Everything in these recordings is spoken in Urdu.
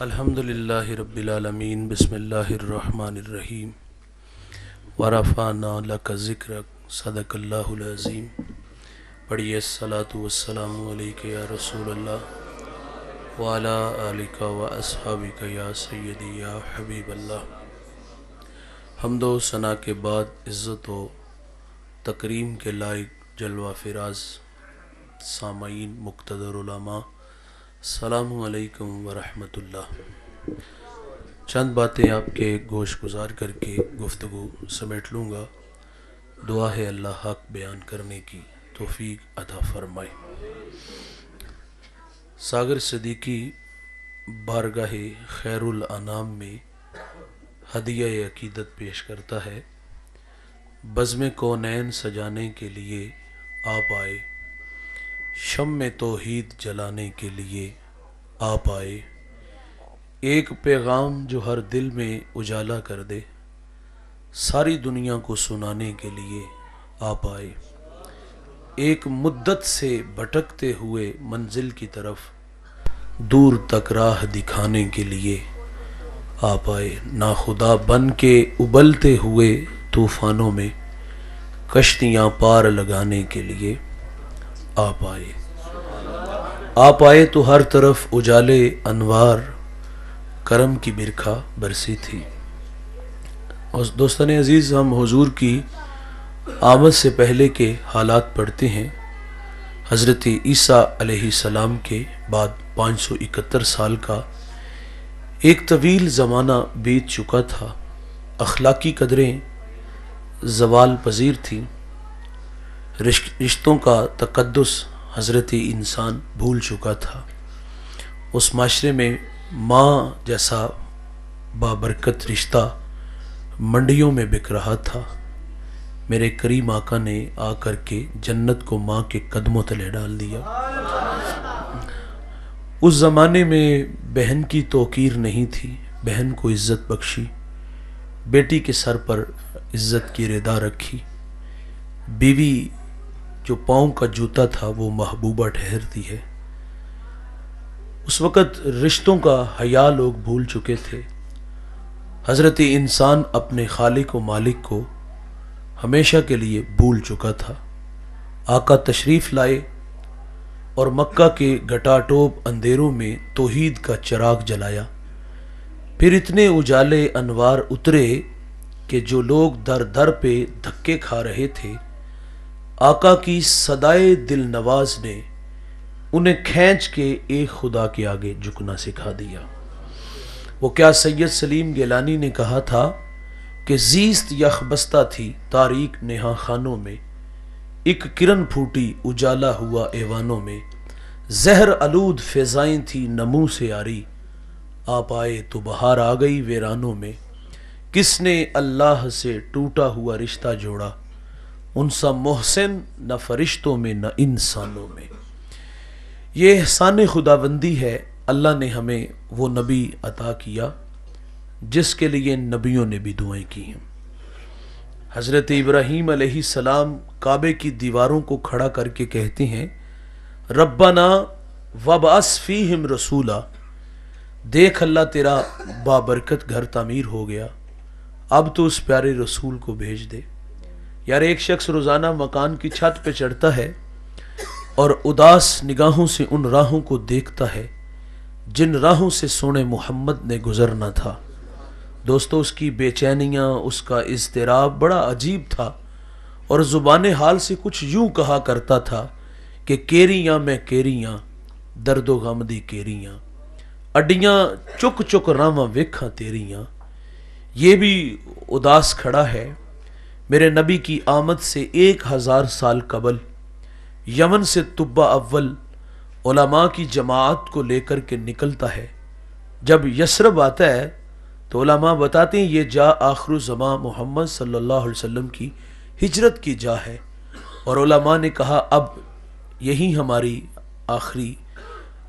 الحمدللہ رب العالمین بسم اللہ الرحمن الرحیم ورفعنا لک ذکرک صدق اللہ العظیم۔ پڑھیے الصلاۃ والسلام علیک یا رسول اللہ وعلی آلک و اصحابک یا سیدی یا حبیب اللہ۔ حمد و ثنا کے بعد عزت و تکریم کے لائق جلوہ فراز سامعین مقتدر علماء، السلام علیکم ورحمۃ اللہ۔ چند باتیں آپ کے گوش گزار کر کے گفتگو سمیٹ لوں گا۔ دعا ہے اللہ حق بیان کرنے کی توفیق عطا فرمائے۔ ساگر صدیقی بارگاہ خیر الانام میں ہدیہ عقیدت پیش کرتا ہے۔ بزم کونین سجانے کے لیے آپ آئے، شمع توحید جلانے کے لیے آپ آئے، ایک پیغام جو ہر دل میں اجالا کر دے، ساری دنیا کو سنانے کے لیے آپ آئے، ایک مدت سے بھٹکتے ہوئے منزل کی طرف دور تک راہ دکھانے کے لیے آپ آئے، ناخدا بن کے ابلتے ہوئے طوفانوں میں کشتیاں پار لگانے کے لیے آپ آئے۔ آپ آئے تو ہر طرف اجالے انوار کرم کی برکھا برسی تھی۔ اور دوستان عزیز، ہم حضور کی آمد سے پہلے کے حالات پڑھتے ہیں۔ حضرت عیسیٰ علیہ السلام کے بعد 571 سال کا ایک طویل زمانہ بیت چکا تھا۔ اخلاقی قدریں زوال پذیر تھیں، رشتوں کا تقدس حضرت انسان بھول چکا تھا۔ اس معاشرے میں ماں جیسا بابرکت رشتہ منڈیوں میں بک رہا تھا۔ میرے کریم آقا نے آ کر کے جنت کو ماں کے قدموں تلے ڈال دیا۔ اس زمانے میں بہن کی توقیر نہیں تھی، بہن کو عزت بخشی، بیٹی کے سر پر عزت کی ردا رکھی، بیوی جو پاؤں کا جوتا تھا وہ محبوبہ ٹھہرتی ہے۔ اس وقت رشتوں کا حیا لوگ بھول چکے تھے۔ حضرت انسان اپنے خالق و مالک کو ہمیشہ کے لیے بھول چکا تھا۔ آقا تشریف لائے اور مکہ کے گھٹاٹوپ اندھیروں میں توحید کا چراغ جلایا۔ پھر اتنے اجالے انوار اترے کہ جو لوگ در در پہ دھکے کھا رہے تھے، آقا کی صدائے دل نواز نے انہیں کھینچ کے ایک خدا کے آگے جھکنا سکھا دیا۔ وہ کیا سید سلیم گیلانی نے کہا تھا کہ زیست یخ بستہ تھی تاریک نہا خانوں میں، ایک کرن پھوٹی اجالا ہوا ایوانوں میں، زہر آلود فضائیں تھی نمو سے آری، آپ آئے تو بہار آ گئی ویرانوں میں، کس نے اللہ سے ٹوٹا ہوا رشتہ جوڑا، ان سا محسن نہ فرشتوں میں نہ انسانوں میں۔ یہ احسان خداوندی ہے، اللہ نے ہمیں وہ نبی عطا کیا جس کے لیے نبیوں نے بھی دعائیں کی ہیں۔ حضرت ابراہیم علیہ السلام کعبے کی دیواروں کو کھڑا کر کے کہتے ہیں، ربنا وابعث فیہم رسولا، دیکھ اللہ تیرا بابرکت گھر تعمیر ہو گیا، اب تو اس پیارے رسول کو بھیج دے۔ یار ایک شخص روزانہ مکان کی چھت پہ چڑھتا ہے اور اداس نگاہوں سے ان راہوں کو دیکھتا ہے جن راہوں سے سونے محمد نے گزرنا تھا۔ دوستو، اس کی بے چینیاں، اس کا اضطراب بڑا عجیب تھا، اور زبان حال سے کچھ یوں کہا کرتا تھا کہ کیریاں میں کیریاں درد و غم دی کیریاں، اڈیاں چک چک راواں ویکھاں تیریاں۔ یہ بھی اداس کھڑا ہے۔ میرے نبی کی آمد سے 1000 سال قبل یمن سے طبہ اول علماء کی جماعت کو لے کر کے نکلتا ہے۔ جب یثرب آتا ہے تو علماء بتاتے ہیں یہ جا آخر الزمان محمد صلی اللہ علیہ وسلم کی ہجرت کی جا ہے، اور علماء نے کہا اب یہی ہماری آخری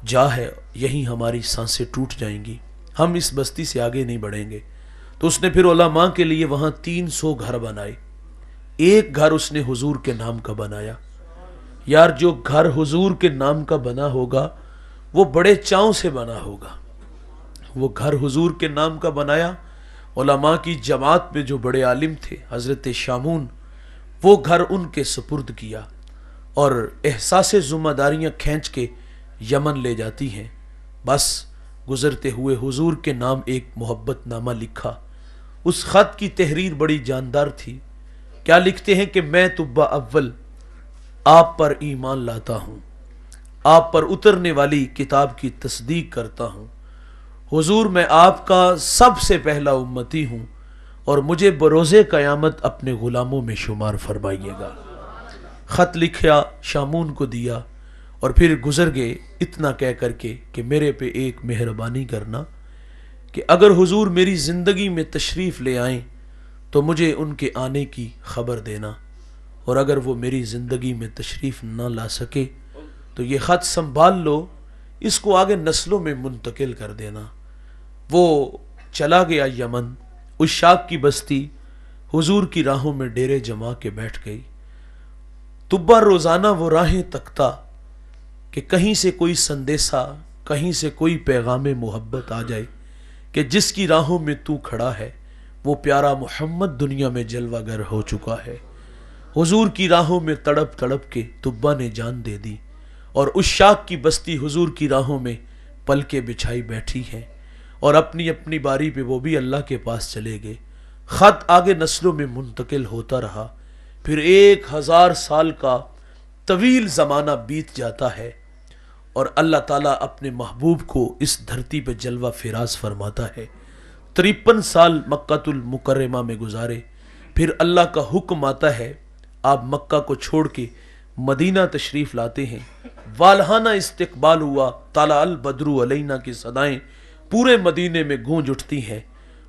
جا ہے، یہی ہماری سانسیں ٹوٹ جائیں گی، ہم اس بستی سے آگے نہیں بڑھیں گے۔ تو اس نے پھر علماء کے لیے وہاں 300 گھر بنائے، ایک گھر اس نے حضور کے نام کا بنایا۔ یار جو گھر حضور کے نام کا بنا ہوگا وہ بڑے چاؤں سے بنا ہوگا، وہ گھر حضور کے نام کا بنایا. علماء کی جماعت میں جو بڑے عالم تھے حضرت شامون، وہ گھر ان کے سپرد کیا اور احساس ذمہ داریاں کھینچ کے یمن لے جاتی ہیں. بس گزرتے ہوئے حضور کے نام ایک محبت نامہ لکھا. اس خط کی تحریر بڑی جاندار تھی. کیا لکھتے ہیں کہ میں طبہ اول آپ پر ایمان لاتا ہوں، آپ پر اترنے والی کتاب کی تصدیق کرتا ہوں. حضور میں آپ کا سب سے پہلا امتی ہوں اور مجھے بروز قیامت اپنے غلاموں میں شمار فرمائیے گا. خط لکھا، شامون کو دیا اور پھر گزر گئے اتنا کہہ کر کے کہ میرے پہ ایک مہربانی کرنا کہ اگر حضور میری زندگی میں تشریف لے آئیں تو مجھے ان کے آنے کی خبر دینا، اور اگر وہ میری زندگی میں تشریف نہ لا سکے تو یہ خط سنبھال لو، اس کو آگے نسلوں میں منتقل کر دینا. وہ چلا گیا یمن. اس شاک کی بستی حضور کی راہوں میں ڈیرے جما کے بیٹھ گئی. طبہ روزانہ وہ راہیں تکتا کہ کہیں سے کوئی سندیسہ، کہیں سے کوئی پیغام محبت آ جائے کہ جس کی راہوں میں تو کھڑا ہے وہ پیارا محمد دنیا میں جلوہ گر ہو چکا ہے. حضور کی راہوں میں تڑپ تڑپ کے طبہ نے جان دے دی اور اس شاک کی بستی حضور کی راہوں میں پلکیں بچھائی بیٹھی ہیں اور اپنی اپنی باری پہ وہ بھی اللہ کے پاس چلے گئے. خط آگے نسلوں میں منتقل ہوتا رہا. پھر 1000 سال کا طویل زمانہ بیت جاتا ہے اور اللہ تعالیٰ اپنے محبوب کو اس دھرتی پہ جلوہ فراز فرماتا ہے. 53 سال مکہ المکرمہ میں گزارے. پھر اللہ کا حکم آتا ہے، آپ مکہ کو چھوڑ کے مدینہ تشریف لاتے ہیں. والہانہ استقبال ہوا. طلع البدر علینا کی صدائیں پورے مدینے میں گونج اٹھتی ہیں.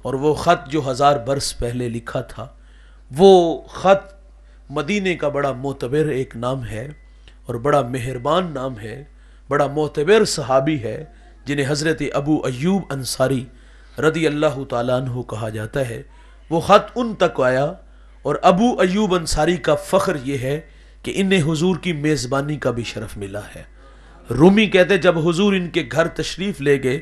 اور وہ خط جو 1000 برس پہلے لکھا تھا، وہ خط مدینے کا بڑا معتبر ایک نام ہے اور بڑا مہربان نام ہے. بڑا معتبر صحابی ہے جنہیں حضرت ابو ایوب انصاری رضی اللہ تعالیٰ عنہ کہا جاتا ہے. وہ خط ان تک آیا اور ابو ایوب انصاری کا فخر یہ ہے کہ انہیں حضور کی میزبانی کا بھی شرف ملا ہے. رومی کہتے جب حضور ان کے گھر تشریف لے گئے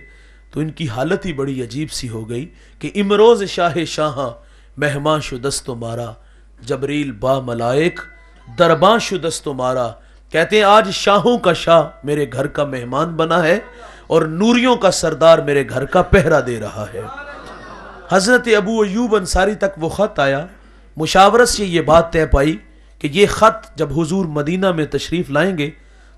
تو ان کی حالت ہی بڑی عجیب سی ہو گئی کہ امروز شاہ شاہاں مہمان شدست و مارا، جبریل با ملائک درباں شدست و مارا. کہتے ہیں آج شاہوں کا شاہ میرے گھر کا مہمان بنا ہے اور نوریوں کا سردار میرے گھر کا پہرا دے رہا ہے. حضرت ابو ایوب انصاری تک وہ خط آیا. مشاورت سے یہ بات طے پائی کہ یہ خط جب حضور مدینہ میں تشریف لائیں گے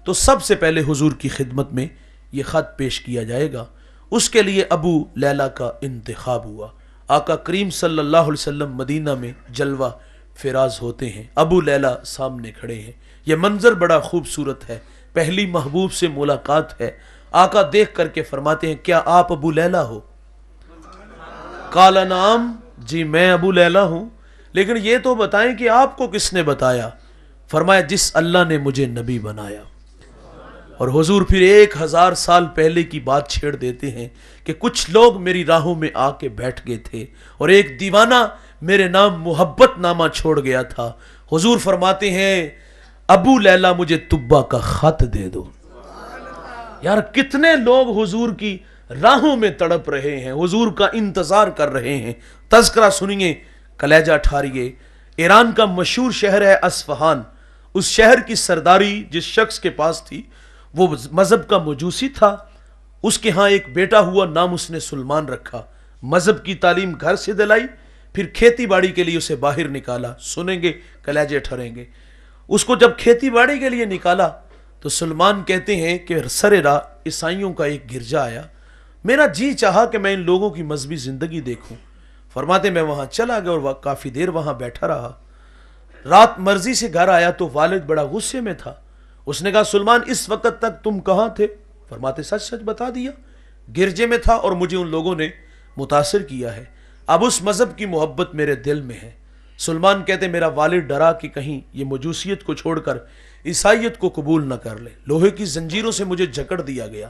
تو سب سے پہلے حضور کی خدمت میں یہ خط پیش کیا جائے گا. اس کے لیے ابو لیلہ کا انتخاب ہوا. آقا کریم صلی اللہ علیہ وسلم مدینہ میں جلوہ فراز ہوتے ہیں. ابو لیلہ سامنے کھڑے ہیں. یہ منظر بڑا خوبصورت ہے. پہلی محبوب سے ملاقات ہے. آقا دیکھ کر کے فرماتے ہیں کیا آپ ابو لیلہ ہو؟ قال نعم، جی میں ابو لیلہ ہوں، لیکن یہ تو بتائیں کہ آپ کو کس نے بتایا؟ فرمایا جس اللہ نے مجھے نبی بنایا. اور حضور پھر 1000 سال پہلے کی بات چھیڑ دیتے ہیں کہ کچھ لوگ میری راہوں میں آ کے بیٹھ گئے تھے اور ایک دیوانہ میرے نام محبت نامہ چھوڑ گیا تھا. حضور فرماتے ہیں ابو لیلہ مجھے طبہ کا خط دے دو. یار کتنے لوگ حضور کی راہوں میں تڑپ رہے ہیں، حضور کا انتظار کر رہے ہیں. تذکرہ سنیے، کلیجہ ٹھاریے. ایران کا مشہور شہر ہے اصفہان. اس شہر کی سرداری جس شخص کے پاس تھی وہ مذہب کا مجوسی تھا. اس کے ہاں ایک بیٹا ہوا، نام اس نے سلمان رکھا. مذہب کی تعلیم گھر سے دلائی، پھر کھیتی باڑی کے لیے اسے باہر نکالا. سنیں گے کلیجے ٹھریں گے. اس کو جب کھیتی باڑی کے لیے نکالا تو سلمان کہتے ہیں کہ سر راہ عیسائیوں کا ایک گرجا آیا. میرا جی چاہا کہ میں ان لوگوں کی مذہبی زندگی دیکھوں. فرماتے میں وہاں چلا گیا اور کافی دیر وہاں بیٹھا رہا. رات مرضی سے گھر آیا تو والد بڑا غصے میں تھا. اس نے کہا سلمان اس وقت تک تم کہاں تھے؟ فرماتے سچ سچ بتا دیا، گرجے میں تھا اور مجھے ان لوگوں نے متاثر کیا ہے. اب اس مذہب کی محبت میرے دل میں ہے. سلمان کہتے میرا والد ڈرا کہ کہیں یہ مجوسیت کو چھوڑ کر عیسائیت کو قبول نہ کر لے. لوہے کی زنجیروں سے مجھے جکڑ دیا گیا.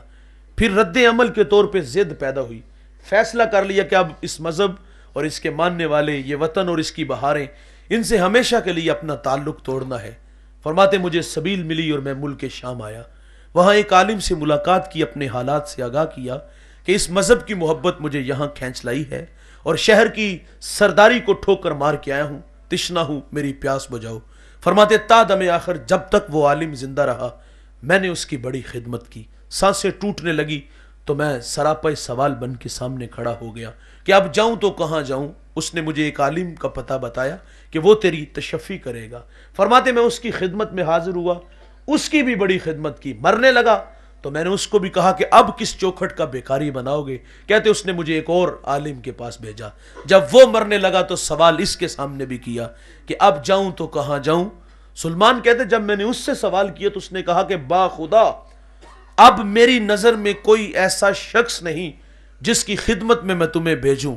پھر رد عمل کے طور پہ ضد پیدا ہوئی. فیصلہ کر لیا کہ اب اس مذہب اور اس کے ماننے والے، یہ وطن اور اس کی بہاریں، ان سے ہمیشہ کے لیے اپنا تعلق توڑنا ہے. فرماتے مجھے سبیل ملی اور میں ملک شام آیا. وہاں ایک عالم سے ملاقات کی، اپنے حالات سے آگاہ کیا کہ اس مذہب کی محبت مجھے یہاں کھینچ لائی ہے اور شہر کی سرداری کو ٹھوکر مار کے آیا ہوں، تشنا ہوں، میری پیاس بجھاؤ۔ فرماتے تا دم آخر جب تک وہ عالم زندہ رہا میں نے اس کی بڑی خدمت کی، سانسیں ٹوٹنے لگی تو میں سراپے سوال بن کے سامنے کھڑا ہو گیا کہ اب جاؤں تو کہاں جاؤں۔ اس نے مجھے ایک عالم کا پتہ بتایا کہ وہ تیری تشفی کرے گا۔ فرماتے میں اس کی خدمت میں حاضر ہوا، اس کی بھی بڑی خدمت کی، مرنے لگا تو میں نے اس کو بھی کہا کہ اب کس چوکھٹ کا بیکاری بناؤ گے؟ کہتے اس نے مجھے ایک اور عالم کے پاس بھیجا۔ جب وہ مرنے لگا تو سوال اس کے سامنے بھی کیا کہ اب جاؤں تو کہاں جاؤں؟ سلمان کہتے جب میں نے اس سے سوال کیا تو اس نے کہا کہ با خدا اب میری نظر میں کوئی ایسا شخص نہیں جس کی خدمت میں تمہیں بھیجوں۔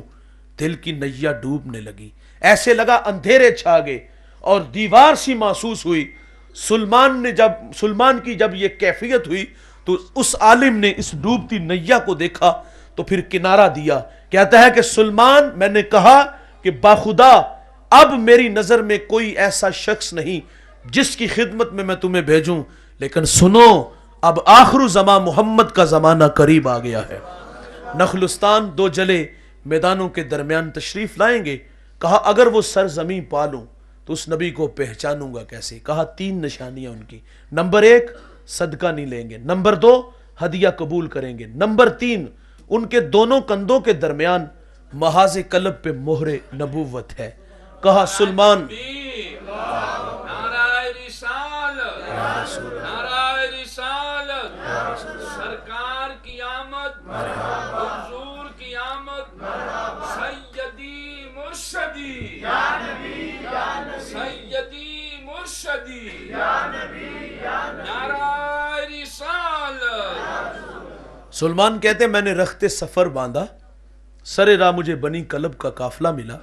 دل کی نیا ڈوبنے لگی، ایسے لگا اندھیرے چھا گئے اور دیوار سی محسوس ہوئی۔ سلمان کی جب یہ کیفیت ہوئی تو اس عالم نے اس ڈوبتی نیا کو دیکھا تو پھر کنارہ دیا۔ کہتا ہے کہ سلمان میں نے کہا کہ باخدا اب میری نظر میں کوئی ایسا شخص نہیں جس کی خدمت میں تمہیں بھیجوں، لیکن سنو اب آخر زمان محمد کا زمانہ قریب آ گیا ہے۔ نخلستان دو جلے میدانوں کے درمیان تشریف لائیں گے۔ کہا اگر وہ سرزمین پالوں تو اس نبی کو پہچانوں گا کیسے؟ کہا تین نشانیاں ان کی، نمبر 1 صدقہ نہیں لیں گے، نمبر 2 ہدیہ قبول کریں گے، نمبر 3 ان کے دونوں کندھوں کے درمیان محاذ قلب پہ مہر نبوت ہے۔ کہا سلمان سرکار کی آمد، حضور کی آمد، سیدی مرشدی یا نبی یا نبی، سیدی مرشدی یا نبی یا نبی، نعرہ رسالت۔ سلمان کہتے میں نے رخت سفر باندھا، سر راہ مجھے بنی کلب کا قافلہ ملا۔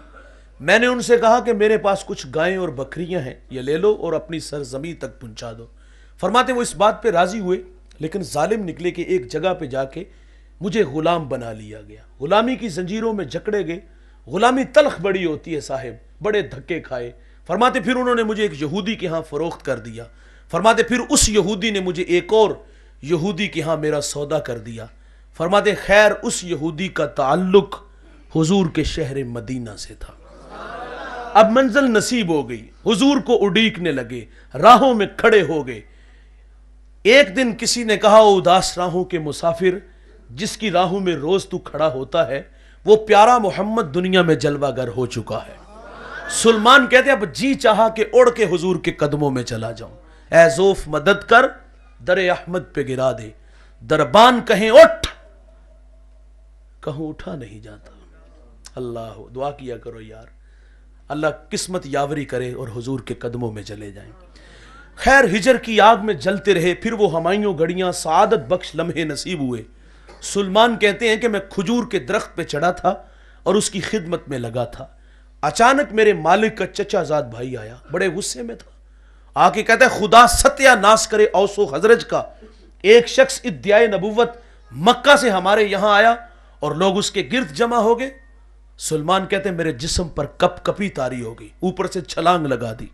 میں نے ان سے کہا کہ میرے پاس کچھ گائیں اور بکریاں ہیں، یہ لے لو اور اپنی سرزمین تک پہنچا دو۔ فرماتے وہ اس بات پہ راضی ہوئے، لیکن ظالم نکلے کہ ایک جگہ پہ جا کے مجھے غلام بنا لیا گیا، غلامی کی زنجیروں میں جکڑے گئے۔ غلامی تلخ بڑی ہوتی ہے صاحب، بڑے دھکے کھائے۔ فرماتے پھر انہوں نے مجھے ایک یہودی کے ہاں فروخت کر دیا۔ فرماتے پھر اس یہودی نے مجھے ایک اور یہودی کے ہاں میرا سودا کر دیا۔ فرماتے خیر اس یہودی کا تعلق حضور کے شہر مدینہ سے تھا۔ اب منزل نصیب ہو گئی، حضور کو اڈیکنے لگے، راہوں میں کھڑے ہو گئے۔ ایک دن کسی نے کہا او اداس راہوں کے مسافر، جس کی راہوں میں روز تو کھڑا ہوتا ہے وہ پیارا محمد دنیا میں جلوہ گر ہو چکا ہے۔ سلمان کہتے اب جی چاہا کہ اڑ کے حضور کے قدموں میں چلا جاؤں۔ اے زوف مدد کر، در احمد پہ گرا دے، دربان کہیں اٹھ، کہوں اٹھا نہیں جاتا۔ اللہ دعا کیا کرو یار، اللہ قسمت یاوری کرے اور حضور کے قدموں میں چلے جائیں۔ خیر ہجر کی آگ میں جلتے رہے، پھر وہ ہمایوں گھڑیاں سعادت بخش لمحے نصیب ہوئے۔ سلمان کہتے ہیں کہ میں کھجور کے درخت پہ چڑھا تھا اور اس کی خدمت میں لگا تھا، اچانک میرے مالک کا چچا زاد بھائی آیا، بڑے غصے میں تھا، آ کے کہتا ہے خدا ستیہ ناس کرے اوس و خزرج کا، ایک شخص ادعائے نبوت مکہ سے ہمارے یہاں آیا اور لوگ اس کے گرد جمع ہو گئے۔ سلمان کہتے ہیں میرے جسم پر کپ کپی تاری ہو گئی، اوپر سے چھلانگ لگا دی،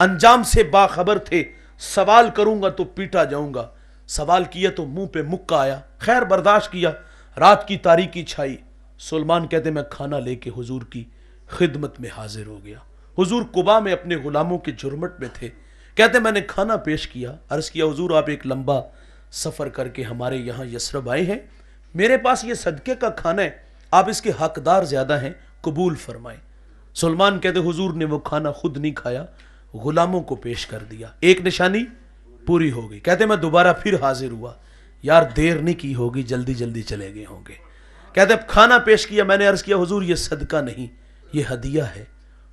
انجام سے باخبر تھے، سوال کروں گا تو پیٹا جاؤں گا، سوال کیا تو منہ پہ مکہ آیا، خیر برداشت کیا، رات کی تاریکی چھائی۔ سلمان کہتے میں کھانا لے کے حضور کی خدمت میں حاضر ہو گیا۔ حضور قباء میں اپنے غلاموں کے جھرمٹ میں تھے، کہتے میں نے کھانا پیش کیا، عرض کیا حضور آپ ایک لمبا سفر کر کے ہمارے یہاں یثرب آئے ہیں، میرے پاس یہ صدقے کا کھانا ہے، آپ اس کے حقدار زیادہ ہیں، قبول فرمائیں۔ سلمان کہتے حضور نے وہ کھانا خود نہیں کھایا، غلاموں کو پیش کر دیا، ایک نشانی پوری ہو گئی۔ کہتے میں دوبارہ پھر حاضر ہوا، یار دیر نہیں کی ہوگی، جلدی جلدی چلے گئے ہوں گے۔ کہتے اب کھانا پیش کیا، میں نے عرض کیا حضور یہ صدقہ نہیں یہ ہدیہ ہے،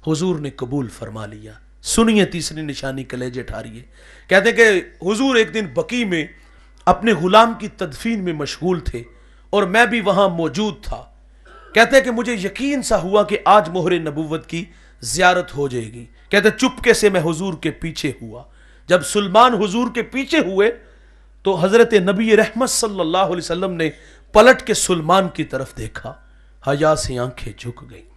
حضور نے قبول فرما لیا۔ سنیے تیسری نشانی کلیجے ٹھاریے۔ کہتے کہ حضور ایک دن بقیع میں اپنے غلام کی تدفین میں مشغول تھے اور میں بھی وہاں موجود تھا۔ کہتے ہیں کہ مجھے یقین سا ہوا کہ آج مہر نبوت کی زیارت ہو جائے گی۔ کہتے چپکے سے میں حضور کے پیچھے ہوا، جب سلمان حضور کے پیچھے ہوئے تو حضرت نبی رحمت صلی اللہ علیہ وسلم نے پلٹ کے سلمان کی طرف دیکھا، حیا سے آنکھیں جھک گئیں،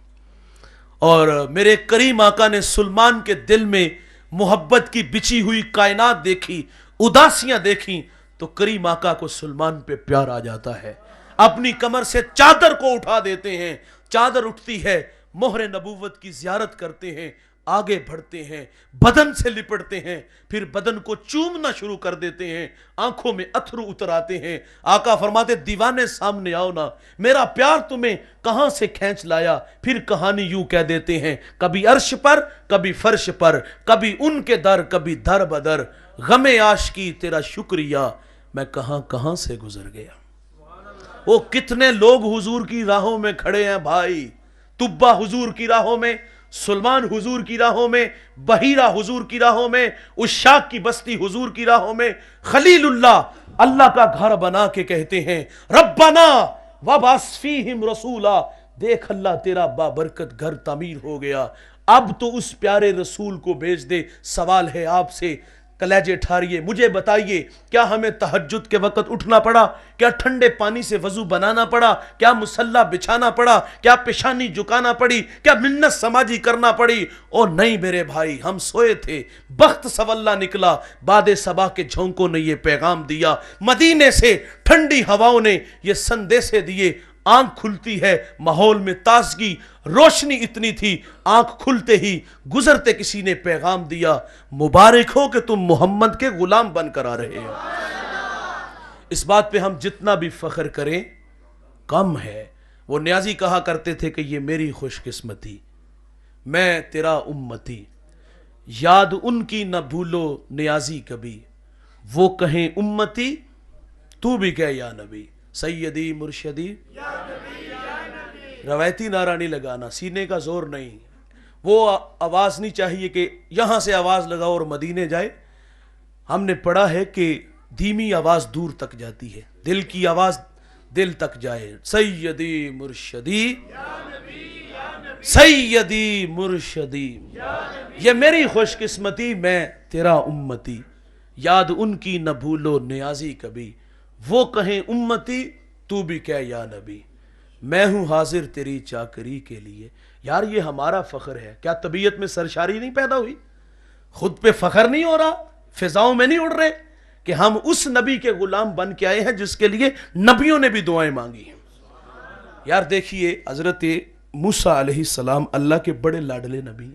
اور میرے کریم آقا نے سلمان کے دل میں محبت کی بچھی ہوئی کائنات دیکھی، اداسیاں دیکھیں تو کریم آقا کو سلمان پہ پیار آ جاتا ہے۔ اپنی کمر سے چادر کو اٹھا دیتے ہیں، چادر اٹھتی ہے، مہر نبوت کی زیارت کرتے ہیں، آگے بڑھتے ہیں، بدن سے لپٹتے ہیں، پھر بدن کو چومنا شروع کر دیتے ہیں، آنکھوں میں اتھرو اتر آتے ہیں۔ آقا فرماتے دیوانے سامنے آؤ نا، میرا پیار تمہیں کہاں سے کھینچ لایا۔ پھر کہانی یوں کہہ دیتے ہیں، کبھی عرش پر کبھی فرش پر، کبھی ان کے در کبھی در بدر، غم عاشقی تیرا شکریہ میں کہاں کہاں سے گزر گیا۔ وہ کتنے لوگ حضور کی راہوں میں کھڑے ہیں بھائی، طبہ حضور کی راہوں میں، سلمان حضور کی راہوں میں، بحیرہ حضور کی راہوں میں، عشاق کی بستی حضور کی راہوں میں، خلیل اللہ کا گھر بنا کے کہتے ہیں ربنا وابعث فیہم رسولا، دیکھ اللہ تیرا بابرکت گھر تعمیر ہو گیا، اب تو اس پیارے رسول کو بھیج دے۔ سوال ہے آپ سے، کلیجے ٹھاریے، مجھے بتائیے، کیا ہمیں تہجد کے وقت اٹھنا پڑا؟ کیا ٹھنڈے پانی سے وضو بنانا پڑا؟ کیا مصلی بچھانا پڑا؟ کیا پیشانی جھکانا پڑی؟ کیا منت سماجی کرنا پڑی؟ اور نہیں میرے بھائی، ہم سوئے تھے، بخت سولہ نکلا، باد صبا کے جھونکوں نے یہ پیغام دیا، مدینے سے ٹھنڈی ہواؤں نے یہ سندیسے دیے، آنکھ کھلتی ہے، ماحول میں تازگی، روشنی اتنی تھی، آنکھ کھلتے ہی گزرتے کسی نے پیغام دیا، مبارک ہو کہ تم محمد کے غلام بن کر آ رہے ہو۔ اس بات پہ ہم جتنا بھی فخر کریں کم ہے۔ وہ نیازی کہا کرتے تھے کہ یہ میری خوش قسمتی، میں تیرا امتی، یاد ان کی نہ بھولو نیازی کبھی، وہ کہیں امتی تو بھی کہہ یا نبی، سیدی مرشدی، روایتی نعرہ نہیں لگانا، سینے کا زور نہیں، وہ آواز نہیں چاہیے کہ یہاں سے آواز لگاؤ اور مدینے جائے۔ ہم نے پڑھا ہے کہ دھیمی آواز دور تک جاتی ہے، دل کی آواز دل تک جائے، سیدی مرشدی، سیدی مرشدی، یہ میری خوش قسمتی، میں تیرا امتی، یاد ان کی نہ بھولو نیازی کبھی، وہ کہیں امتی تو بھی کہہ یا نبی، میں ہوں حاضر تیری چاکری کے لیے۔ یار یہ ہمارا فخر ہے، کیا طبیعت میں سرشاری نہیں پیدا ہوئی؟ خود پہ فخر نہیں ہو رہا؟ فضاؤں میں نہیں اڑ رہے کہ ہم اس نبی کے غلام بن کے آئے ہیں جس کے لیے نبیوں نے بھی دعائیں مانگی ہیں۔ یار دیکھیے، حضرت موسیٰ علیہ السلام اللہ کے بڑے لاڈلے نبی،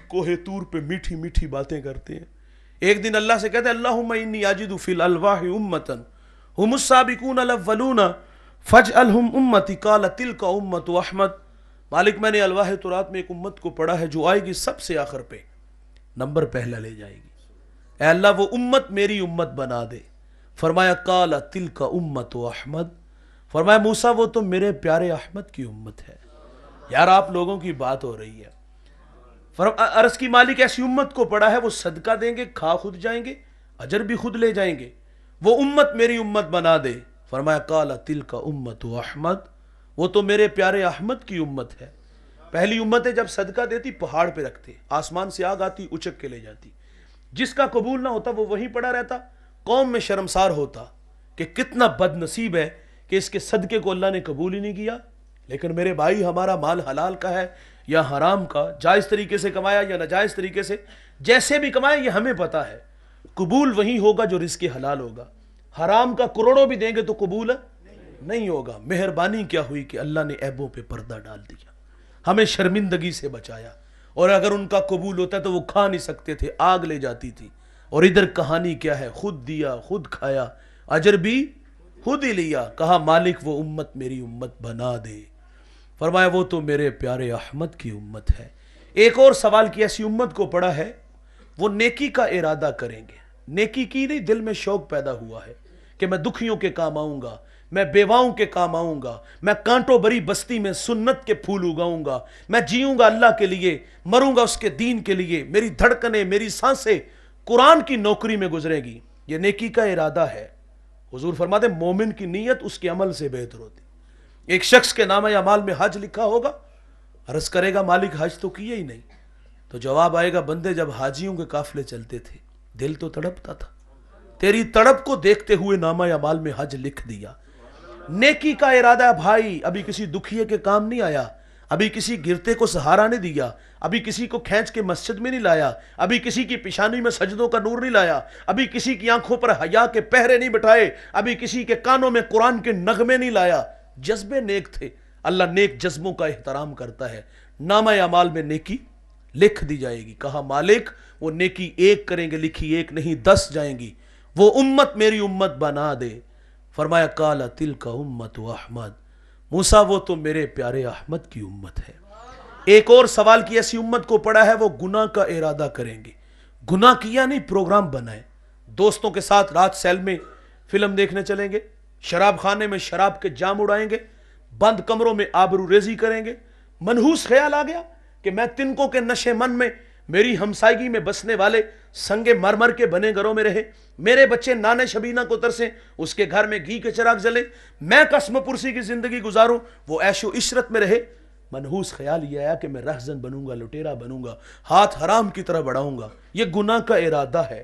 کوہ طور پہ میٹھی میٹھی باتیں کرتے ہیں۔ ایک دن اللہ سے کہتے ہیں اللہم انی اجد فی الالواح امتا ہم السابقون الاولون فاجعلہم امتی، قال تلک امت احمد، مالک میں نے الواح تورات میں ایک امت کو پڑھا ہے جو آئے گی سب سے آخر پہ، نمبر پہلا لے جائے گی، اے اللہ وہ امت میری امت بنا دے۔ فرمایا قال تلک امت احمد، فرمایا موسیٰ وہ تو میرے پیارے احمد کی امت ہے۔ یار آپ لوگوں کی بات ہو رہی ہے، عرض کی مالک ایسی امت کو پڑا ہے وہ صدقہ دیں گے، کھا خود جائیں گے، اجر بھی خود لے جائیں گے، وہ امت میری امت بنا دے۔ فرمایا قال تلک امت احمد، وہ تو میرے پیارے احمد کی امت ہے۔ پہلی امتیں جب صدقہ دیتی پہاڑ پہ رکھتے، آسمان سے آگ آتی اچک کے لے جاتی، جس کا قبول نہ ہوتا وہ وہیں پڑا رہتا، قوم میں شرمسار ہوتا کہ کتنا بد نصیب ہے کہ اس کے صدقے کو اللہ نے قبول ہی نہیں کیا۔ لیکن میرے بھائی ہمارا مال حلال کا ہے یا حرام کا، جائز طریقے سے کمایا یا ناجائز طریقے سے، جیسے بھی کمایا یہ ہمیں پتا ہے، قبول وہی ہوگا جو رزق حلال ہوگا۔ حرام کا کروڑوں بھی دیں گے تو قبول نہیں ہوگا۔ مہربانی کیا ہوئی کہ اللہ نے عیبوں پہ پردہ ڈال دیا، ہمیں شرمندگی سے بچایا، اور اگر ان کا قبول ہوتا تو وہ کھا نہیں سکتے تھے، آگ لے جاتی تھی۔ اور ادھر کہانی کیا ہے، خود دیا خود کھایا، اجر بھی خود ہی لیا، کہا مالک وہ امت میری امت بنا دے۔ فرمایا وہ تو میرے پیارے احمد کی امت ہے۔ ایک اور سوال کی ایسی امت کو پڑا ہے وہ نیکی کا ارادہ کریں گے، نیکی کی نہیں، دل میں شوق پیدا ہوا ہے کہ میں دکھیوں کے کام آؤں گا، میں بیواؤں کے کام آؤں گا، میں کانٹوں بری بستی میں سنت کے پھول اگاؤں گا، میں جیوں گا اللہ کے لیے، مروں گا اس کے دین کے لیے، میری دھڑکنیں میری سانسیں قرآن کی نوکری میں گزرے گی، یہ نیکی کا ارادہ ہے۔ حضور فرماتے مومن کی نیت اس کے عمل سے بہتر ہوتی۔ ایک شخص کے نامہ اعمال میں حج لکھا ہوگا، عرض کرے گا مالک حج تو کیا ہی نہیں، تو جواب آئے گا بندے جب حاجیوں کے قافلے چلتے تھے دل تو تڑپتا تھا، تیری تڑپ کو دیکھتے ہوئے نامہ اعمال میں حج لکھ دیا۔ نیکی کا ارادہ ہے بھائی، ابھی کسی دکھیے کے کام نہیں آیا، ابھی کسی گرتے کو سہارا نہیں دیا، ابھی کسی کو کھینچ کے مسجد میں نہیں لایا، ابھی کسی کی پیشانی میں سجدوں کا نور نہیں لایا، ابھی کسی کی آنکھوں پر حیا کے پہرے نہیں بٹھائے، ابھی کسی کے کانوں میں قرآن کے نغمے نہیں لایا۔ جذبے نیک تھے۔ اللہ نیک جذبوں کا احترام کرتا ہے۔ نامہ اعمال میں نیکی لکھ دی جائے گی۔ کہا مالک وہ نیکی ایک کریں گے لکھی ایک نہیں 10 جائیں گی۔ وہ امت میری امت بنا دے۔ فرمایا کالا تلک امت احمد، موسیٰ وہ تو میرے پیارے احمد کی امت ہے۔ ایک اور سوال کی ایسی امت کو پڑا ہے وہ گناہ کا ارادہ کریں گے، گناہ کیا نہیں پروگرام بنائے، دوستوں کے ساتھ رات سیل میں فلم دیکھنے چلیں گے، شراب خانے میں شراب کے جام اڑائیں گے، بند کمروں میں آبرو ریزی کریں گے۔ منحوس خیال آ گیا کہ میں تنکوں کے نشے من میں میری ہمسائیگی میں بسنے والے سنگ مرمر کے بنے گھروں میں رہے، میرے بچے نانے شبینہ کو ترسیں، اس کے گھر میں گھی کے چراغ جلے، میں قسم پرسی کی زندگی گزاروں، وہ عیش و عشرت میں رہے۔ منحوس خیال یہ آیا کہ میں رہزن بنوں گا، لٹیرا بنوں گا، ہاتھ حرام کی طرح بڑھاؤں گا۔ یہ گناہ کا ارادہ ہے۔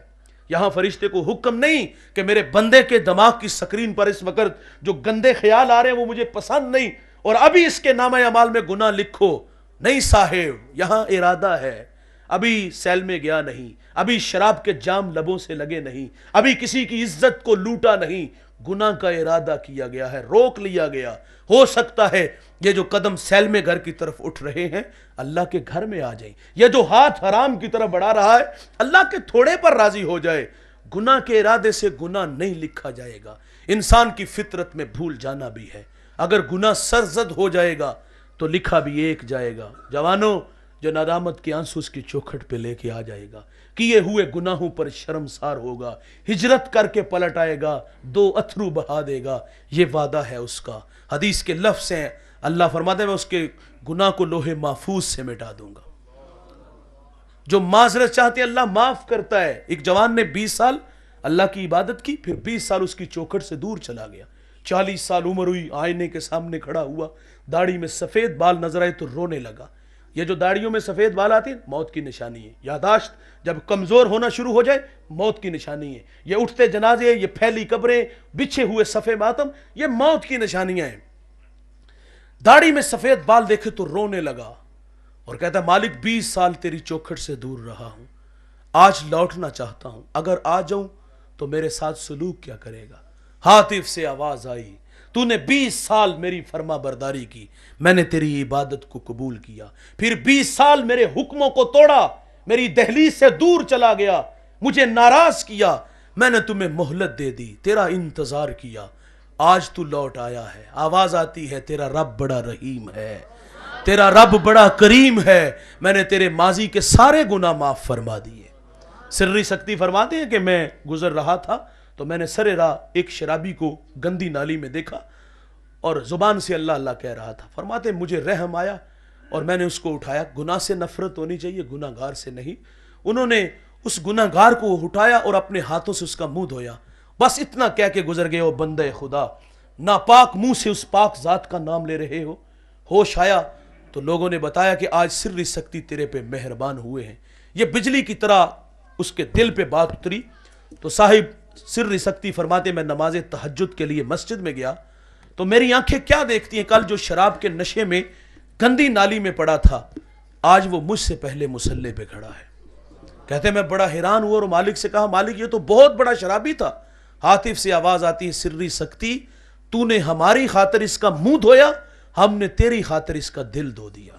یہاں فرشتے کو حکم نہیں کہ میرے بندے کے دماغ کی سکرین پر اس وقت جو گندے خیال آ رہے ہیں وہ مجھے پسند نہیں اور ابھی اس کے نامہ اعمال میں گناہ لکھو۔ نہیں صاحب، یہاں ارادہ ہے۔ ابھی سیل میں گیا نہیں، ابھی شراب کے جام لبوں سے لگے نہیں، ابھی کسی کی عزت کو لوٹا نہیں، گناہ کا ارادہ کیا گیا ہے، روک لیا گیا۔ ہو سکتا ہے یہ جو قدم سیل میں گھر کی طرف اٹھ رہے ہیں اللہ کے گھر میں آ جائیں، یہ جو ہاتھ حرام کی طرف بڑھا رہا ہے اللہ کے تھوڑے پر راضی ہو جائے۔ گناہ کے ارادے سے گناہ نہیں لکھا جائے گا۔ انسان کی فطرت میں بھول جانا بھی ہے، اگر گناہ سرزد ہو جائے گا تو لکھا بھی ایک جائے گا۔ جوانوں، جو ندامت کے آنسو اس کی چوکھٹ پہ لے کے آ جائے گا، کیے ہوئے گناہوں پر شرمسار ہوگا، ہجرت کر کے پلٹ آئے گا، 2 اتھرو بہا دے گا، یہ وعدہ ہے اس کا۔ حدیث کے لفظ ہیں، اللہ فرماتے ہیں میں اس کے گناہ کو لوح محفوظ سے مٹا دوں گا۔ جو معذرت چاہتے ہیں اللہ معاف کرتا ہے۔ ایک جوان نے 20 سال اللہ کی عبادت کی، پھر 20 سال اس کی چوکھٹ سے دور چلا گیا، 40 سال عمر ہوئی، آئینے کے سامنے کھڑا ہوا، داڑھی میں سفید بال نظر آئے تو رونے لگا۔ یہ جو داڑھیوں میں سفید بال آتے ہیں موت کی نشانی ہے۔ یاداشت جب کمزور ہونا شروع ہو جائے موت کی نشانی ہے۔ یہ اٹھتے جنازے، یہ پھیلی قبریں، بچھے ہوئے صفے ماتم، یہ موت کی نشانیاں ہیں۔ داڑھی میں سفید بال دیکھے تو رونے لگا اور کہتا ہے مالک 20 سال تیری چوکھٹ سے دور رہا ہوں، آج لوٹنا چاہتا ہوں، اگر آ جاؤں تو میرے ساتھ سلوک کیا کرے گا؟ ہاتف سے آواز آئی، تو نے 20 سال میری فرما برداری کی، میں نے تیری عبادت کو قبول کیا، پھر 20 سال میرے حکموں کو توڑا، میری دہلیز سے دور چلا گیا، مجھے ناراض کیا، میں نے تمہیں مہلت دے دی، تیرا انتظار کیا، آج تو لوٹ آیا ہے۔ آواز آتی ہے تیرا رب بڑا رحیم ہے، تیرا رب بڑا کریم ہے، میں نے تیرے ماضی کے سارے گناہ معاف فرما دیے۔ سری سکتی فرماتے ہیں کہ میں گزر رہا تھا تو میں نے سر راہ ایک شرابی کو گندی نالی میں دیکھا اور زبان سے اللہ اللہ کہہ رہا تھا۔ فرماتے ہیں مجھے رحم آیا اور میں نے اس کو اٹھایا۔ گناہ سے نفرت ہونی چاہیے، گناہ گار سے نہیں۔ انہوں نے اس گناہ گار کو اٹھایا اور اپنے ہاتھوں سے اس کا منہ دھویا، بس اتنا کہہ کے گزر گئے، او بندے خدا، ناپاک منہ سے اس پاک ذات کا نام لے رہے ہو۔ ہوش آیا تو لوگوں نے بتایا کہ آج سری سکتی تیرے پہ مہربان ہوئے ہیں۔ یہ بجلی کی طرح اس کے دل پہ بات اتری تو صاحب سری سکتی فرماتے میں نماز تہجد کے لیے مسجد میں گیا تو میری آنکھیں کیا دیکھتی ہیں، کل جو شراب کے نشے میں گندی نالی میں پڑا تھا آج وہ مجھ سے پہلے مصلی پہ کھڑا ہے۔ کہتے ہیں میں بڑا حیران ہوا اور مالک سے کہا مالک یہ تو بہت بڑا شرابی تھا۔ ہاتف سے آواز آتی ہے سری سکتی تو نے ہماری خاطر اس کا منہ دھویا، ہم نے تیری خاطر اس کا دل دھو دیا۔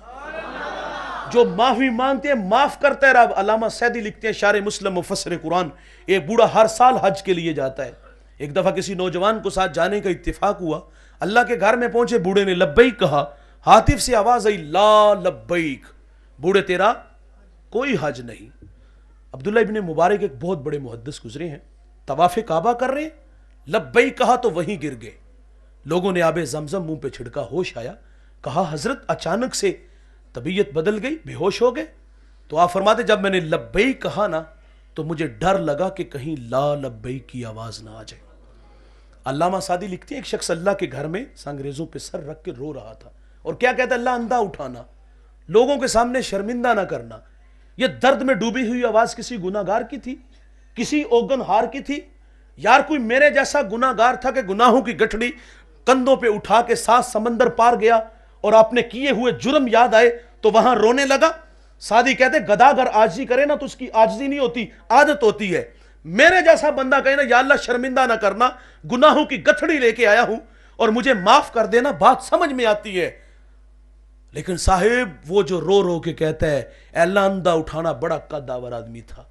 جو معافی مانگتے ہیں معاف کرتا ہے رب۔ علامہ سیدی لکھتے ہیں شارح مسلم مفسر قرآن، ایک بوڑھا ہر سال حج کے لیے جاتا ہے۔ ایک دفعہ کسی نوجوان کو ساتھ جانے کا اتفاق ہوا، اللہ کے گھر میں پہنچے، بوڑھے نے لبیک کہا، ہاتف سے آواز آئی لا لبیک، بوڑھے تیرا کوئی حج نہیں۔ عبداللہ ابن مبارک ایک بہت بڑے محدث گزرے ہیں، طواف کعبہ کر رہے ہیں، لبیک کہا تو وہیں گر گئے۔ لوگوں نے آب زمزم منہ پہ چھڑکا، ہوش آیا، کہا حضرت اچانک سے طبیعت بدل گئی، بے ہوش ہو گئے؟ تو آپ فرماتے جب میں نے لبیک کہا نا تو مجھے ڈر لگا کہ کہیں لا لبیک کی آواز نہ آ جائے۔ علامہ سعدی لکھتے ہیں ایک شخص اللہ کے گھر میں سنگریزوں پہ سر رکھ کے رو رہا تھا اور کیا کہتا ہے اللہ اندھا اٹھانا، لوگوں کے سامنے شرمندہ نہ کرنا۔ یہ درد میں ڈوبی ہوئی آواز کسی گناہ گار کی تھی، کسی اوگن ہار کی تھی؟ یار کوئی میرے جیسا گناہ گار تھا کہ گناہوں کی گٹھڑی کندھوں پہ اٹھا کے 7 سمندر پار گیا اور اپنے کیے ہوئے جرم یاد آئے تو وہاں رونے لگا. سعدی کہتے گدھا اگر عاجزی کرے نا تو اس کی عاجزی نہیں ہوتی، عادت ہوتی ہے. میرے جیسا بندہ کہے نا یا اللہ شرمندہ نہ کرنا، گناہوں کی گٹھڑی لے کے آیا ہوں اور مجھے معاف کر دینا، بات سمجھ میں آتی ہے. لیکن صاحب وہ جو رو رو کے کہتا ہے اے اللہ اندھا اٹھانا بڑا قداور آدمی تھا،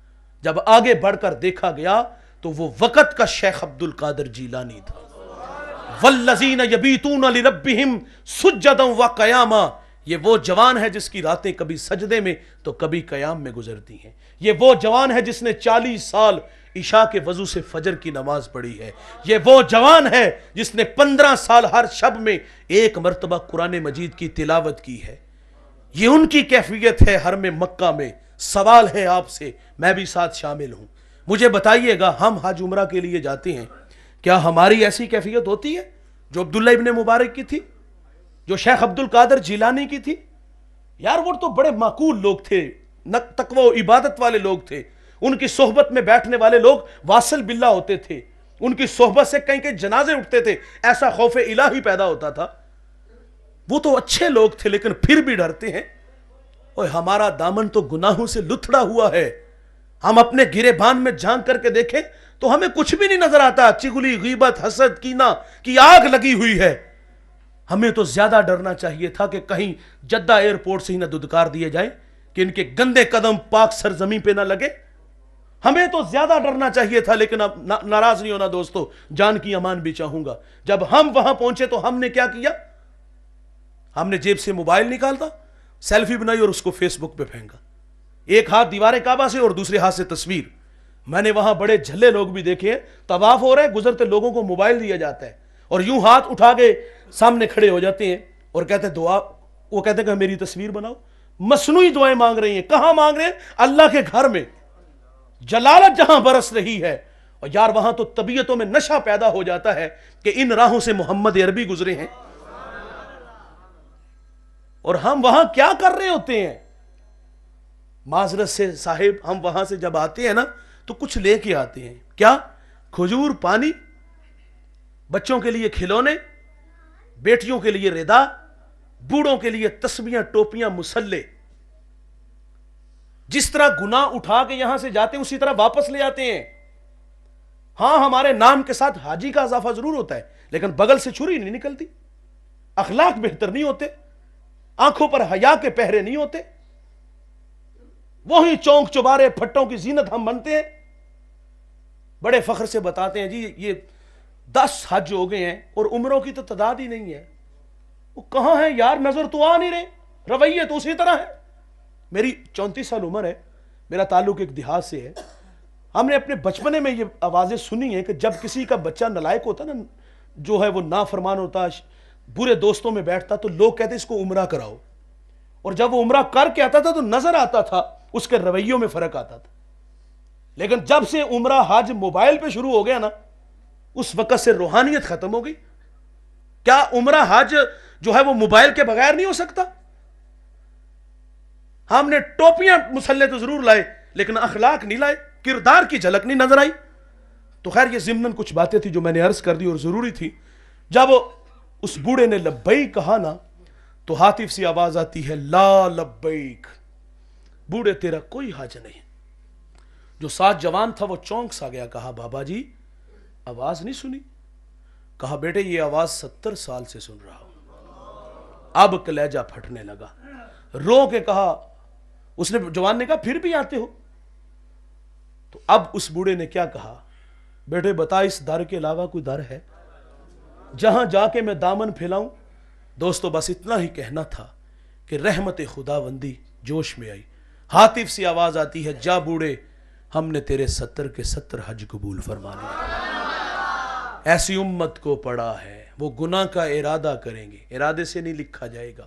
جب آگے بڑھ کر دیکھا گیا تو وہ وقت کا شیخ عبد القادر جیلانی تھا. والذین یبیتون لربہم سجدا وقیاما، یہ وہ جوان ہے جس کی راتیں کبھی سجدے میں تو کبھی قیام میں گزرتی ہیں. یہ وہ جوان ہے جس نے 40 سال عشاء کے وضو سے فجر کی نماز پڑھی ہے. یہ وہ جوان ہے جس نے 15 سال ہر شب میں 1 مرتبہ قرآن مجید کی تلاوت کی ہے. یہ ان کی کیفیت ہے حرم مکہ میں. سوال ہے آپ سے، میں بھی ساتھ شامل ہوں، مجھے بتائیے گا ہم حج عمرہ کے لیے جاتے ہیں، کیا ہماری ایسی کیفیت ہوتی ہے جو عبداللہ ابن مبارک کی تھی، جو شیخ عبد القادر جیلانی کی تھی؟ یار وہ تو بڑے معقول لوگ تھے، تقوی و عبادت والے لوگ تھے. ان کی صحبت میں بیٹھنے والے لوگ واصل باللہ ہوتے تھے. ان کی صحبت سے کہیں کہیں جنازے اٹھتے تھے، ایسا خوف الہی پیدا ہوتا تھا. وہ تو اچھے لوگ تھے لیکن پھر بھی ڈرتے ہیں. اور ہمارا دامن تو گناہوں سے لتھڑا ہوا ہے. ہم اپنے گریبان میں جھانک کر کے دیکھیں تو ہمیں کچھ بھی نہیں نظر آتا. چغلی، غیبت، حسد، کینہ کی آگ لگی ہوئی ہے. ہمیں تو زیادہ ڈرنا چاہیے تھا کہ کہیں جدہ ایئرپورٹ سے ہی نہ دودکار دیے جائیں کہ ان کے گندے قدم پاک سرزمین پہ نہ لگے. ہمیں تو زیادہ ڈرنا چاہیے تھا. لیکن اب ناراض نہیں ہونا دوستو، جان کی امان بھی چاہوں گا. جب ہم وہاں پہنچے تو ہم نے کیا کیا؟ ہم نے جیب سے موبائل نکالتا، سیلفی بنائی اور اس کو فیس بک پہ پھینکا. ایک ہاتھ دیوار کعبہ سے اور دوسرے ہاتھ سے تصویر. میں نے وہاں بڑے جھلے لوگ بھی دیکھے ہیں، طواف ہو رہے ہیں، گزرتے لوگوں کو موبائل دیا جاتا ہے اور یوں ہاتھ اٹھا کے سامنے کھڑے ہو جاتے ہیں اور کہتے ہیں دعا، وہ کہتے ہیں کہ میری تصویر بناؤ. مصنوعی دعائیں مانگ رہی ہیں. کہاں مانگ رہے ہیں؟ اللہ کے گھر میں. جلالت جہاں برس رہی ہے. اور یار وہاں تو طبیعتوں میں نشہ پیدا ہو جاتا ہے کہ ان راہوں سے محمد عربی گزرے ہیں اور ہم وہاں کیا کر رہے ہوتے ہیں. معذرت سے صاحب، ہم وہاں سے جب آتے ہیں نا تو کچھ لے کے آتے ہیں. کیا؟ کھجور، پانی، بچوں کے لیے کھلونے، بیٹیوں کے لیے ردا، بوڑھوں کے لیے تسبیحاں، ٹوپیاں، مسلے. جس طرح گناہ اٹھا کے یہاں سے جاتے ہیں اسی طرح واپس لے آتے ہیں. ہاں ہمارے نام کے ساتھ حاجی کا اضافہ ضرور ہوتا ہے لیکن بغل سے چھری نہیں نکلتی. اخلاق بہتر نہیں ہوتے، آنکھوں پر حیا کے پہرے نہیں ہوتے. وہی چونک چبارے پھٹوں کی زینت ہم بنتے ہیں. بڑے فخر سے بتاتے ہیں جی یہ 10 حج ہو گئے ہیں اور عمروں کی تو تعداد ہی نہیں ہے. وہ کہاں ہے یار؟ نظر تو آ نہیں رہے، رویے تو اسی طرح ہے. میری 34 سال عمر ہے، میرا تعلق ایک دیہات سے ہے. ہم نے اپنے بچپنے میں یہ آوازیں سنی ہیں کہ جب کسی کا بچہ نالائق ہوتا نا، جو ہے وہ نافرمان ہوتا، برے دوستوں میں بیٹھتا، تو لوگ کہتے اس کو عمرہ کراؤ. اور جب وہ عمرہ کر کے آتا تھا تو نظر آتا تھا اس کے رویوں میں فرق آتا تھا. لیکن جب سے عمرہ حج موبائل پہ شروع ہو گیا نا، اس وقت سے روحانیت ختم ہو گئی. کیا عمرہ حج جو ہے وہ موبائل کے بغیر نہیں ہو سکتا؟ ہم نے ٹوپیاں مسلے تو ضرور لائے لیکن اخلاق نہیں لائے، کردار کی جھلک نہیں نظر آئی. تو خیر یہ ضمناً کچھ باتیں تھی جو میں نے عرض کر دی اور ضروری تھی. جب اس بوڑھے نے لبیک کہا نا تو ہاتف سے آواز آتی ہے لا لبیک. بوڑھے تیرا کوئی حج نہیں. جو ساتھ جوان تھا وہ چونک سا گیا. کہا بابا جی آواز نہیں سنی؟ کہا بیٹے یہ آواز 70 سال سے سن رہا ہوں. اب کلیجہ پھٹنے لگا. رو کے کہا، اس نے جوان نے کہا پھر بھی آتے ہو؟ تو اب اس بوڑھے نے کیا کہا، بیٹے بتا اس در کے علاوہ کوئی در ہے جہاں جا کے میں دامن پھیلاؤں؟ دوستو بس اتنا ہی کہنا تھا کہ رحمت خداوندی جوش میں آئی. ہاتف سے آواز آتی ہے جا بوڑھے، ہم نے تیرے 70 کے 70 حج قبول فرما لیے. ایسی امت کو پڑا ہے وہ گناہ کا ارادہ کریں گے، ارادے سے نہیں لکھا جائے گا،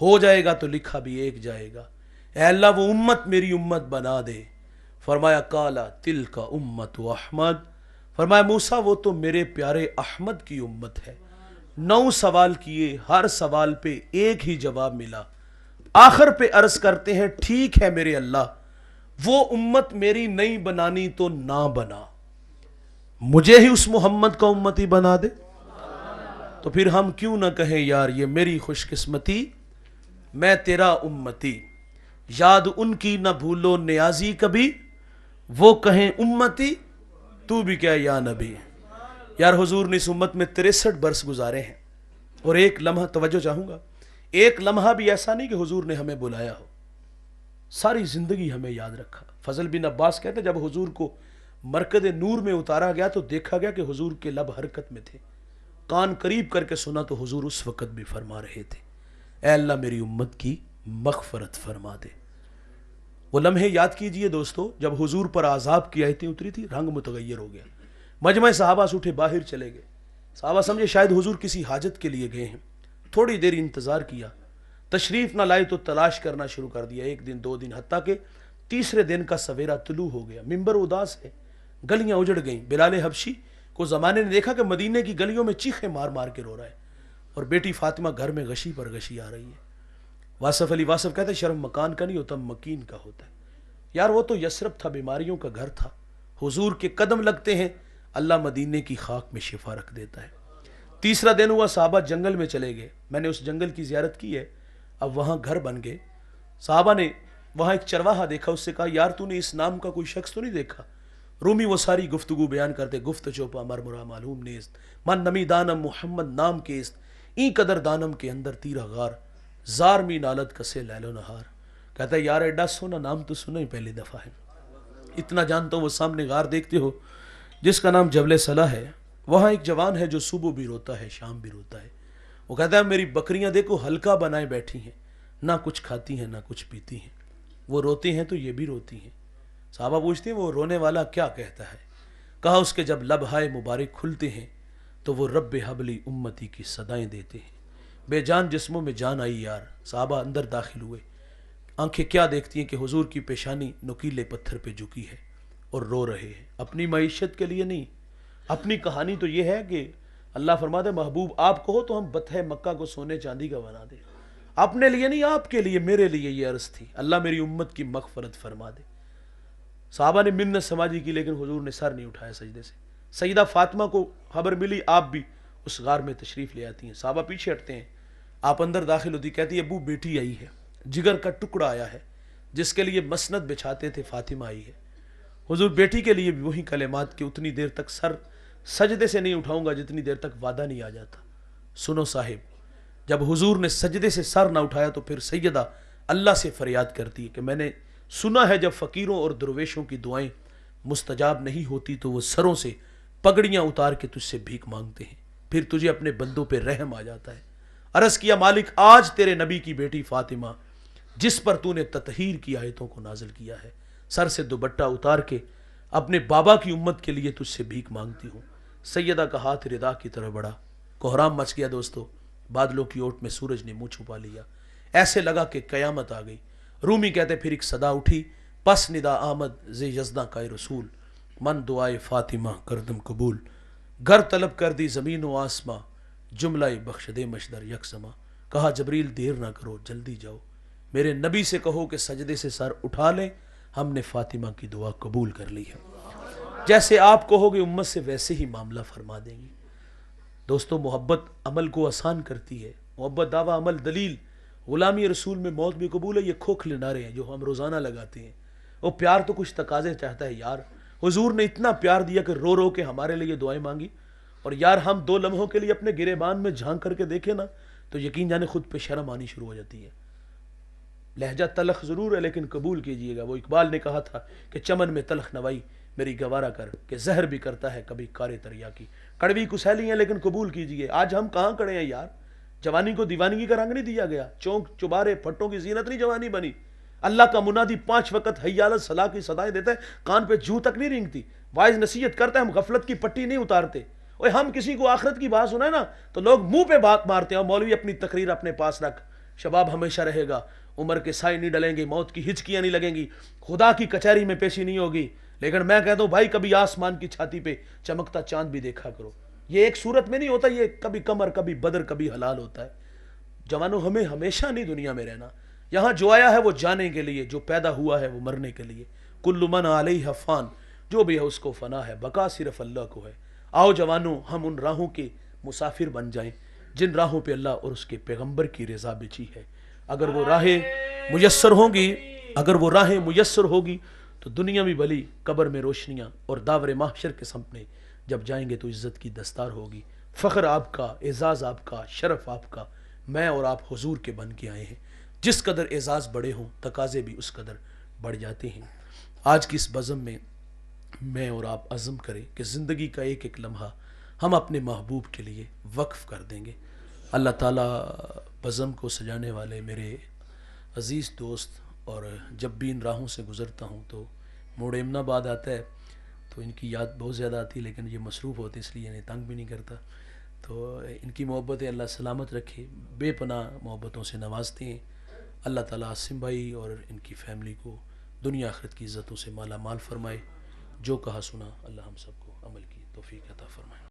ہو جائے گا تو لکھا بھی ایک جائے گا. اے اللہ وہ امت میری امت بنا دے. فرمایا کالا تل کا امت احمد. فرمایا موسیٰ وہ تو میرے پیارے احمد کی امت ہے. 9 سوال کیے، ہر سوال پہ ایک ہی جواب ملا. آخر پہ عرض کرتے ہیں ٹھیک ہے میرے اللہ، وہ امت میری نہیں بنانی تو نہ بنا، مجھے ہی اس محمد کا امتی بنا دے. تو پھر ہم کیوں نہ کہیں یار یہ میری خوش قسمتی میں تیرا امتی، یاد ان کی نہ بھولو نیازی کبھی، وہ کہیں امتی تو بھی کیا یا نبی۔ یار حضور نے اس امت میں 63 برس گزارے ہیں، اور ایک لمحہ توجہ چاہوں گا، ایک لمحہ بھی ایسا نہیں کہ حضور نے ہمیں بلایا ہو، ساری زندگی ہمیں یاد رکھا۔ فضل بن عباس کہتے ہیں جب حضور کو مرکز نور میں اتارا گیا تو دیکھا گیا کہ حضور کے لب حرکت میں تھے، کان قریب کر کے سنا تو حضور اس وقت بھی فرما رہے تھے اے اللہ میری امت کی مغفرت فرما دے۔ وہ لمحے یاد کیجئے دوستو جب حضور پر عذاب کی آیتیں اتری تھی، رنگ متغیر ہو گیا، مجمع صحابہ سے اٹھے باہر چلے گئے، صحابہ سمجھے شاید حضور کسی حاجت کے لیے گئے ہیں، تھوڑی دیر انتظار کیا، تشریف نہ لائے تو تلاش کرنا شروع کر دیا، ایک دن 2 دن، حتیٰ کہ تیسرے دن کا سویرا طلوع ہو گیا، ممبر اداس ہے، گلیاں اجڑ گئیں۔ بلال حبشی کو زمانے نے دیکھا کہ مدینے کی گلیوں میں چیخیں مار مار کے رو رہا ہے، اور بیٹی فاطمہ گھر میں غشی پر غشی آ رہی ہے۔ واصف علی واصف کہتے ہیں شرم مکان کا نہیں ہوتا مکین کا ہوتا ہے۔ یار وہ تو یثرب تھا، بیماریوں کا گھر تھا، حضور کے قدم لگتے ہیں اللہ مدینے کی خاک میں شفا رکھ دیتا ہے۔ تیسرا دن ہوا، صحابہ جنگل میں چلے گئے، میں نے اس جنگل کی زیارت کی ہے، اب وہاں گھر بن گئے۔ صحابہ نے وہاں ایک چرواہا دیکھا، اس سے کہا یار تو نے اس نام کا کوئی شخص تو نہیں دیکھا؟ رومی وہ ساری گفتگو بیان کرتے، گفت چوپا مرمرا معلوم نیست، من نمی دانم محمد نام کیست، این قدر دانم کے اندر تیرا غار، زار می نالت کسے لیل و نہار۔ کہتا ہے یار ایڈا سونا نام تو سنا ہی پہلی دفعہ ہے، اتنا جانتا ہوں۔ وہ سامنے غار دیکھتے ہو جس کا نام جبل صلاح ہے، وہاں ایک جوان ہے جو صبح بھی روتا ہے شام بھی روتا ہے۔ وہ کہتا ہے میری بکریاں دیکھو حلقہ بنائے بیٹھی ہیں، نہ کچھ کھاتی ہیں نہ کچھ پیتی ہیں، وہ روتے ہیں تو یہ بھی روتی ہیں۔ صحابہ پوچھتے ہیں وہ رونے والا کیا کہتا ہے؟ کہا اس کے جب لب ہائے مبارک کھلتے ہیں تو وہ رب حبلی امتی کی صدائیں دیتے ہیں۔ بے جان جسموں میں جان آئی یار۔ صحابہ اندر داخل ہوئے، آنکھیں کیا دیکھتی ہیں کہ حضور کی پیشانی نکیلے پتھر پہ جھکی ہے اور رو رہے ہیں، اپنی معیشت کے لیے نہیں۔ اپنی کہانی تو یہ ہے کہ اللہ فرماتے محبوب آپ کہو تو ہم بطح مکہ کو سونے چاندی کا بنا دیں، اپنے لیے نہیں آپ کے لیے، میرے لیے یہ عرض تھی، اللہ میری امت کی مغفرت فرما دے۔ صحابہ نے منت سماجی کی لیکن حضور نے سر نہیں اٹھایا سجدے سے۔ سیدہ فاطمہ کو خبر ملی، آپ بھی اس غار میں تشریف لے آتی ہیں، صحابہ پیچھے ہٹتے ہیں، آپ اندر داخل ہوتی، کہتی ہے ابو بیٹی آئی ہے، جگر کا ٹکڑا آیا ہے، جس کے لیے مسند بچھاتے تھے فاطمہ آئی ہے۔ حضور بیٹی کے لیے بھی وہی کلمات کہ اتنی دیر تک سر سجدے سے نہیں اٹھاؤں گا جتنی دیر تک وعدہ نہیں آ جاتا۔ سنو صاحب، جب حضور نے سجدے سے سر نہ اٹھایا تو پھر سیدہ اللہ سے فریاد کرتی ہے کہ میں نے سنا ہے جب فقیروں اور درویشوں کی دعائیں مستجاب نہیں ہوتی تو وہ سروں سے پگڑیاں اتار کے تجھ سے بھیک مانگتے ہیں، پھر تجھے اپنے بندوں پہ رحم آ جاتا ہے۔ عرض کیا مالک آج تیرے نبی کی بیٹی فاطمہ جس پر تو نے تطہیر کی آیتوں کو نازل کیا ہے، سر سے دوپٹہ اتار کے اپنے بابا کی امت کے لیے تجھ سے بھیک مانگتی ہوں۔ سیدہ کا ہاتھ ردا کی طرف بڑھا، کوہرام مچ گیا دوستو، بادلوں کی اوٹ میں سورج نے منہ چھپا لیا، ایسے لگا کہ قیامت آ گئی۔ رومی کہتے پھر ایک صدا اٹھی، پس ندا آمد ز یزداں کا رسول، من دعائے فاطمہ کردم قبول، گھر طلب کر دی زمین و آسماں، جملہ بخش دے مشدر یک سما۔ کہا جبریل دیر نہ کرو جلدی جاؤ، میرے نبی سے کہو کہ سجدے سے سر اٹھا لیں، ہم نے فاطمہ کی دعا قبول کر لی ہے، جیسے آپ کہو گے امت سے ویسے ہی معاملہ فرما دیں گی۔ دوستو محبت عمل کو آسان کرتی ہے، محبت دعویٰ عمل دلیل، غلامی رسول میں موت بھی قبول ہے، یہ کھوکھلے نعرے ہیں جو ہم روزانہ لگاتے ہیں۔ وہ پیار تو کچھ تقاضے چاہتا ہے یار، حضور نے اتنا پیار دیا کہ رو رو کے ہمارے لیے دعائیں مانگی، اور یار ہم 2 لمحوں کے لیے اپنے گریبان میں جھانک کر کے دیکھیں نا تو یقین جانے خود پہ شرم آنی شروع ہو جاتی ہے۔ لہجہ تلخ ضرور ہے لیکن قبول کیجئے گا، وہ اقبال نے کہا تھا کہ چمن میں تلخ نوائی میری گوارا کر، کہ زہر بھی کرتا ہے کبھی کارے دریا کی، کڑوی کسیلی ہیں لیکن قبول کیجئے۔ آج ہم کہاں کھڑے ہیں یار، جوانی کو دیوانگی کا رنگ نہیں دیا گیا، چونک چبارے پھٹوں کی زینت نہیں جوانی بنی۔ اللہ کا منادی 5 وقت حی علی الصلاۃ کی صدائیں دیتا ہے، کان پہ جوں تک نہیں رینگتی، وائز نصیحت کرتا ہے، ہم غفلت کی پٹی نہیں اتارتے۔ اوے ہم کسی کو آخرت کی بات سنائے نا تو لوگ منہ پہ بات مارتے ہیں، مولوی اپنی تقریر اپنے پاس رکھ، شباب ہمیشہ رہے گا، عمر کے سائے نہیں ڈلیں گے، موت کی ہچکیاں نہیں لگیں گی، خدا کی کچہری میں پیشی نہیں ہوگی، لیکن میں کہتا ہوں بھائی کبھی آسمان کی چھاتی پہ چمکتا چاند بھی دیکھا کرو۔ یہ ایک صورت میں نہیں ہوتا، یہ کبھی قمر کبھی بدر کبھی حلال ہوتا ہے۔ جوانوں ہمیں ہمیشہ نہیں دنیا میں رہنا، یہاں جو آیا ہے وہ جانے کے لیے، جو پیدا ہوا ہے وہ مرنے کے لیے۔ کل من علیہ فان، جو بھی ہے اس کو فنا ہے، بقا صرف اللہ کو ہے۔ آؤ جوانوں ہم ان راہوں کے مسافر بن جائیں جن راہوں پہ اللہ اور اس کے پیغمبر کی رضا بچی ہے. اگر وہ راہیں میسر ہوں گی، اگر وہ راہیں میسر ہوگی تو دنیاوی بلی، قبر میں روشنیاں، اور داور محشر کے سامنے جب جائیں گے تو عزت کی دستار ہوگی. فخر آپ کا، اعزاز آپ کا، شرف آپ کا. میں اور آپ حضور کے بن کے آئے ہیں. جس قدر اعزاز بڑے ہوں تقاضے بھی اس قدر بڑھ جاتے ہیں. آج کی اس بزم میں میں اور آپ عزم کریں کہ زندگی کا ایک ایک لمحہ ہم اپنے محبوب کے لیے وقف کر دیں گے. اللہ تعالیٰ بزم کو سجانے والے میرے عزیز دوست، اور جب بھی ان راہوں سے گزرتا ہوں تو موڑ امن آباد آتا ہے تو ان کی یاد بہت زیادہ آتی ہے، لیکن یہ مصروف ہوتے اس لیے انہیں تنگ بھی نہیں کرتا. تو ان کی محبتیں اللہ سلامت رکھے، بے پناہ محبتوں سے نوازتے ہیں. اللہ تعالیٰ عاصم بھائی اور ان کی فیملی کو دنیا آخرت کی عزتوں سے مالا مال فرمائے. جو کہا سنا اللہ ہم سب کو عمل کی توفیق عطا فرمائے.